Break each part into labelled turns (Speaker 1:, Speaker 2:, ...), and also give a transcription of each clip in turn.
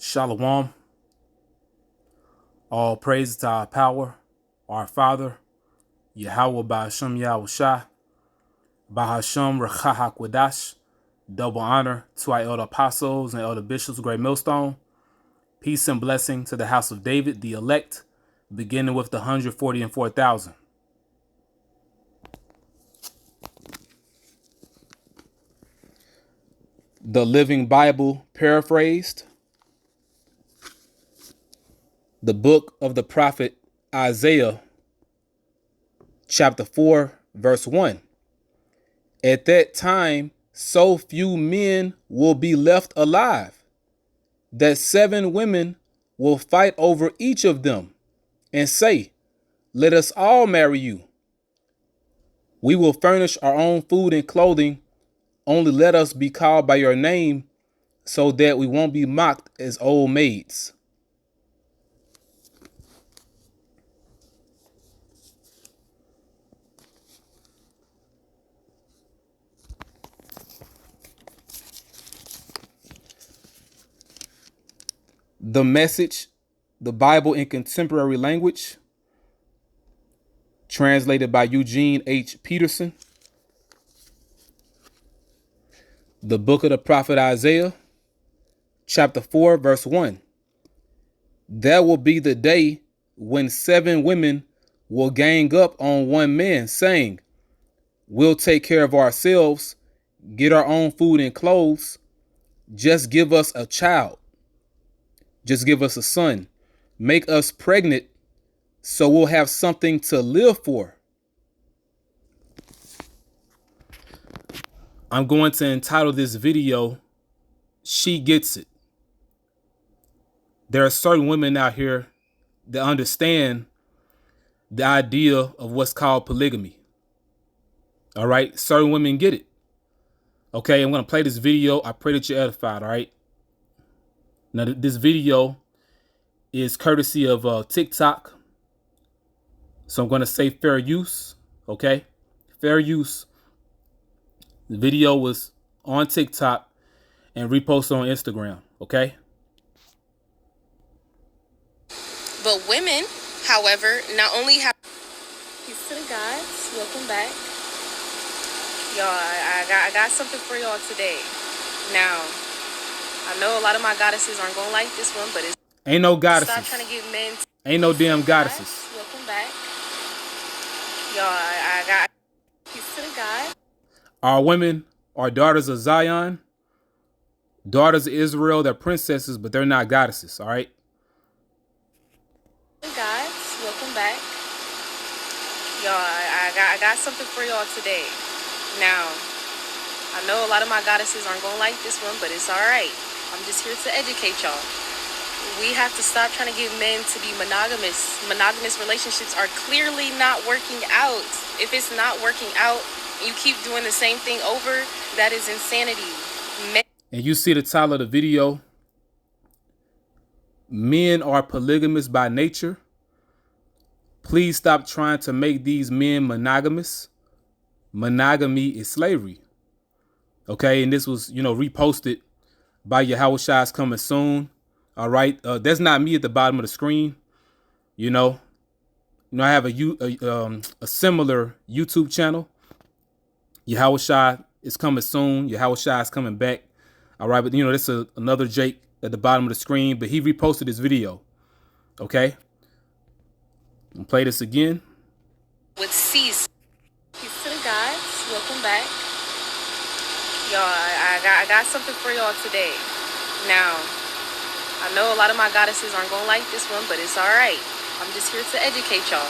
Speaker 1: Shalom. All praise to our power, our Father, Yahweh Ba'ashem Yahushua, Bahashem Recha HaKodash. Double honor to our elder apostles and elder bishops, Great Millstone. Peace and blessing to the house of David, the elect, beginning with the 144,000. The Living Bible paraphrased. The book of the prophet Isaiah, chapter 4, verse 1. At that time, so few men will be left alive that 7 women will fight over each of them and say, "Let us all marry you. We will furnish our own food and clothing. Only let us be called by your name so that we won't be mocked as old maids." The Message, the Bible in Contemporary Language, translated by Eugene H. Peterson. The book of the prophet Isaiah, chapter 4, verse 1. There will be the day when 7 women will gang up on one man, saying, "We'll take care of ourselves, get our own food and clothes. Just give us a child. Just give us a son. Make us pregnant so we'll have something to live for." I'm going to entitle this video, "She Gets It." There are certain women out here that understand the idea of what's called polygamy. All right. Certain women get it. Okay. I'm going to play this video. I pray that you're edified. All right. Now, this video is courtesy of TikTok. So I'm going to say fair use. Okay. Fair use. The video was on TikTok and reposted on Instagram. Okay.
Speaker 2: But women, however, not only have... Peace to the gods. Welcome back. Y'all, I got something for y'all today. Now, I know a lot of my goddesses aren't going to like this one, but it's...
Speaker 1: Ain't no goddesses.
Speaker 2: Stop trying to get men...
Speaker 1: Ain't no damn goddesses.
Speaker 2: Welcome back. Y'all, I got... Peace to the gods.
Speaker 1: Our women are daughters of Zion, daughters of Israel. They're princesses, but they're not goddesses. All right.
Speaker 2: Guys, welcome back. Y'all, I got something for y'all today. Now, I know a lot of my goddesses aren't gonna like this one, but it's all right. I'm just here to educate y'all. We have to stop trying to get men to be monogamous. Monogamous relationships are clearly not working out. If it's not working out, you keep doing the same thing over, that is insanity.
Speaker 1: And you see the title of the video, "Men are polygamous by nature. Please stop trying to make these men monogamous. Monogamy is slavery." Okay, and this was, reposted by Yahushua's Coming Soon. All right, that's not me at the bottom of the screen. I have a similar YouTube channel. Yahushua is coming soon. Yahushua is coming back. All right, but this is another Jake at the bottom of the screen, but he reposted this video. Okay, I'll play this again.
Speaker 2: With cease. Peace to the gods. Welcome back. Y'all, I got something for y'all today. Now, I know a lot of my goddesses aren't gonna like this one, but it's all right. I'm just here to educate y'all.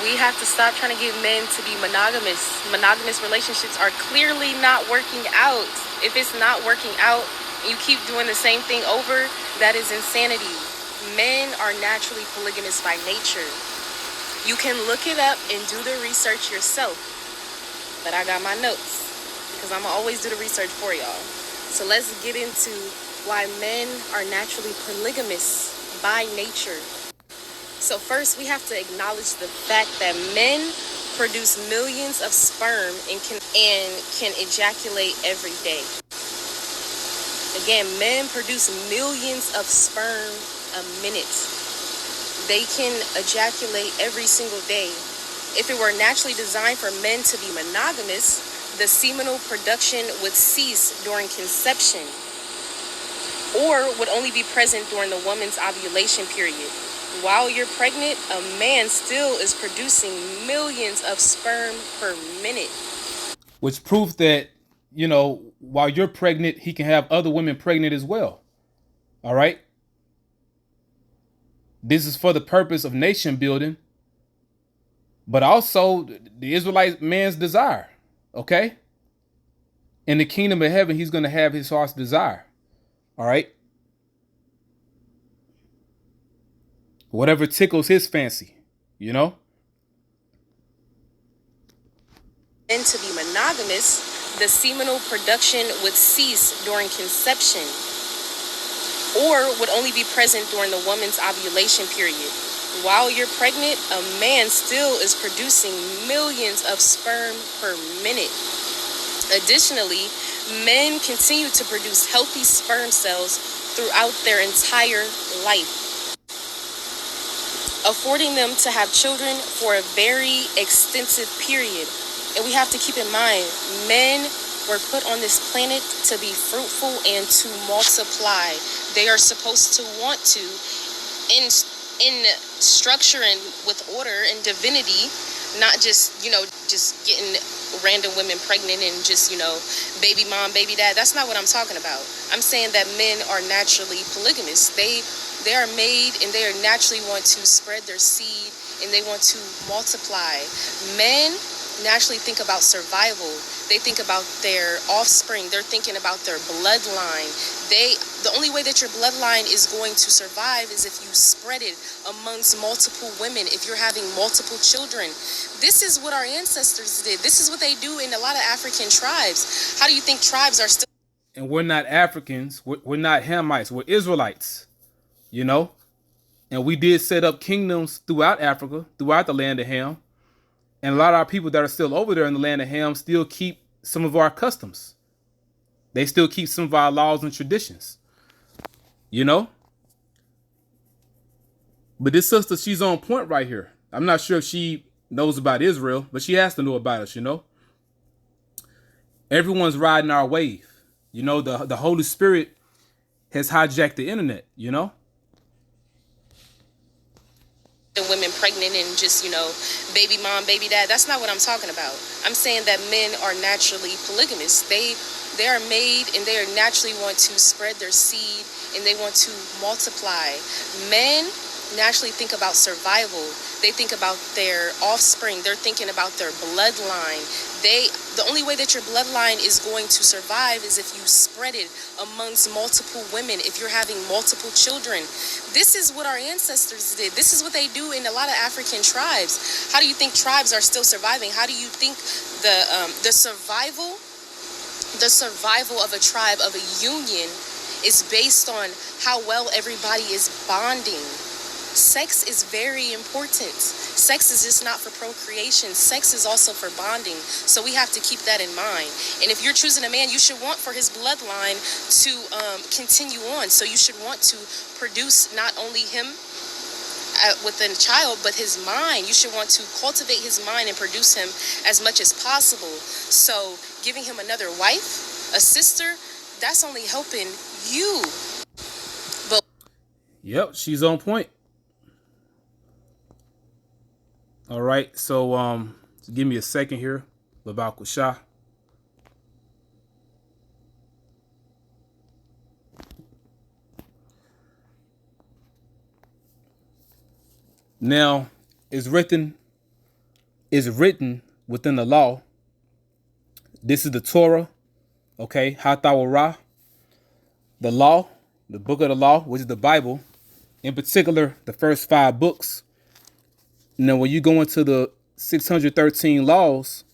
Speaker 2: We have to stop trying to get men to be monogamous. Monogamous relationships are clearly not working out. If it's not working out, you keep doing the same thing over, that is insanity. Men are naturally polygamous by nature. You can look it up and do the research yourself. But I got my notes because I'm always do the research for y'all. So let's get into why men are naturally polygamous by nature. So first, we have to acknowledge the fact that men produce millions of sperm and can ejaculate every day. Again, men produce millions of sperm a minute. They can ejaculate every single day. If it were naturally designed for men to be monogamous, the seminal production would cease during conception or would only be present during the woman's ovulation period. While you're pregnant, a man still is producing millions of sperm per minute.
Speaker 1: Which proves that, while you're pregnant, he can have other women pregnant as well. All right. This is for the purpose of nation building, but also the Israelite man's desire. Okay. In the kingdom of heaven, he's going to have his heart's desire. All right. Whatever tickles his fancy,
Speaker 2: And to be monogamous, the seminal production would cease during conception or would only be present during the woman's ovulation period. While you're pregnant, a man still is producing millions of sperm per minute. Additionally, men continue to produce healthy sperm cells throughout their entire life, affording them to have children for a very extensive period. And we have to keep in mind, men were put on this planet to be fruitful and to multiply. They are supposed to want to, in structure and with order and divinity, not just, just getting random women pregnant and just, baby mom, baby dad. That's not what I'm talking about. I'm saying that men are naturally polygamous. They are made and they are naturally want to spread their seed and they want to multiply. Men naturally think about survival. They think about their offspring. They're thinking about their bloodline. The only way that your bloodline is going to survive is if you spread it amongst multiple women, if you're having multiple children. This is what our ancestors did. This is what they do in a lot of African tribes. How do you think tribes are still?
Speaker 1: And we're not Africans. We're not Hamites. We're Israelites, And we did set up kingdoms throughout Africa, throughout the land of Ham. And a lot of our people that are still over there in the land of Ham still keep some of our customs. They still keep some of our laws and traditions. But this sister, she's on point right here. I'm not sure if she knows about Israel, but she has to know about us, Everyone's riding our wave. The Holy Spirit has hijacked the internet,
Speaker 2: Women pregnant and just, baby mom, baby dad. That's not what I'm talking about. I'm saying that men are naturally polygamous. They are made and they are naturally want to spread their seed and they want to multiply. Men naturally think about survival. They think about their offspring. They're thinking about their bloodline. The only way that your bloodline is going to survive is if you spread it amongst multiple women, if you're having multiple children. This is what our ancestors did. This is what they do in a lot of African tribes. How do you think tribes are still surviving? How do you think the survival of a tribe, of a union, is based on how well everybody is bonding? Sex is very important. Sex is just not for procreation. Sex is also for bonding. So we have to keep that in mind. And if you're choosing a man, you should want for his bloodline to continue on. So you should want to produce not only him with a child, but his mind. You should want to cultivate his mind and produce him as much as possible. So giving him another wife, a sister, that's only helping you.
Speaker 1: Yep, she's on point. All right, so give me a second here, Labal Kusha. Now, it's written within the law. This is the Torah, okay, Hathawarah, the law, the book of the law, which is the Bible, in particular, the first 5 books. Now, when you go into the 613 laws,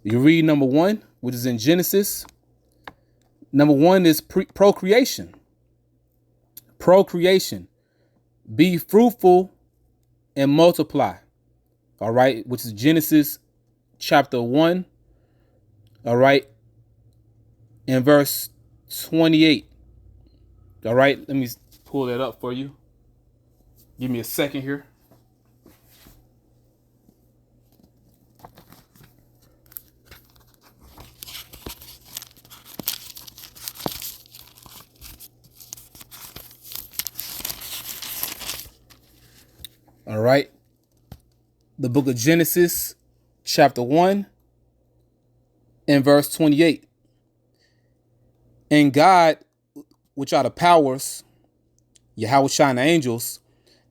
Speaker 1: you read number 1, which is in Genesis. Number 1 is procreation. Procreation. Be fruitful and multiply. All right, which is Genesis chapter 1. All right, in verse 28. All right, let me pull that up for you. Give me a second here. All right. The book of Genesis, chapter 1, and verse 28. And God, which are the powers, Yahweh shine the angels,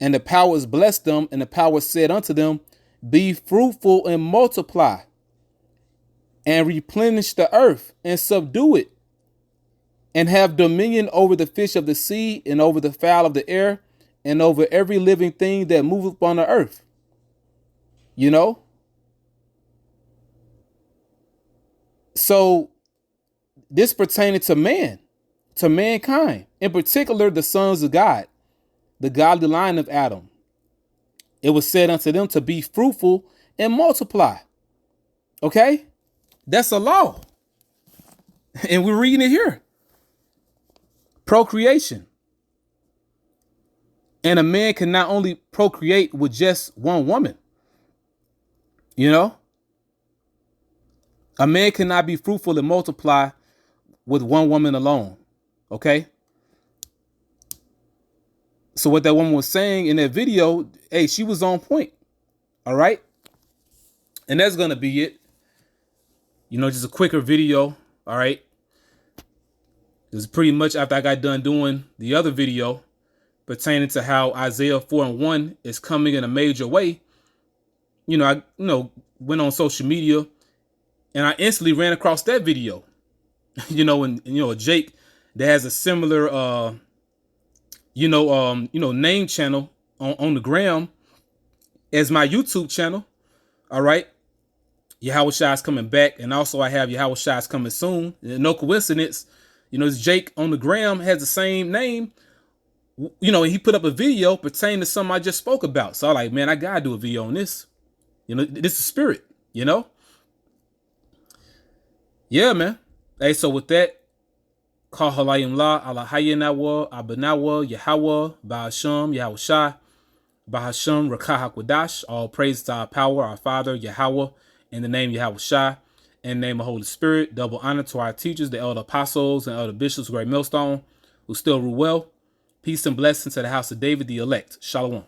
Speaker 1: and the powers blessed them, and the powers said unto them, be fruitful and multiply, and replenish the earth, and subdue it, and have dominion over the fish of the sea, and over the fowl of the air, and over every living thing that moveth upon the earth. You know? So this pertaining to man, to mankind, in particular the sons of God, the godly line of Adam. It was said unto them to be fruitful and multiply. Okay? That's a law. And we're reading it here. Procreation. And a man can not only procreate with just one woman. You know? A man cannot be fruitful and multiply with one woman alone. Okay? So what that woman was saying in that video, hey, she was on point. All right? And that's going to be it. You know, just a quicker video. All right? It was pretty much after I got done doing the other video pertaining to how Isaiah 4:1 is coming in a major way. I went on social media and I instantly ran across that video. And Jake that has a similar name channel on the gram as my YouTube channel. All right. Yahweh Shai is coming back, and also I have Yahweh Shai is coming soon. No coincidence. It's Jake on the gram has the same name. He put up a video pertaining to something I just spoke about. So I'm like, man, I gotta do a video on this. This is spirit, Yeah, man. Hey, so with that, Call Halayim La, Allah Hayinawa, Abanawa, Yahweh, Bahasham, Yahweh Shai, Bahasham, Rakah HaKwadash, all praise to our power, our Father, Yahweh, in the name Yahweh Shai, in the name of Holy Spirit. Double honor to our teachers, the elder apostles and elder bishops, Great Millstone, who still rule well. Peace and blessings to the house of David, the elect. Shalom.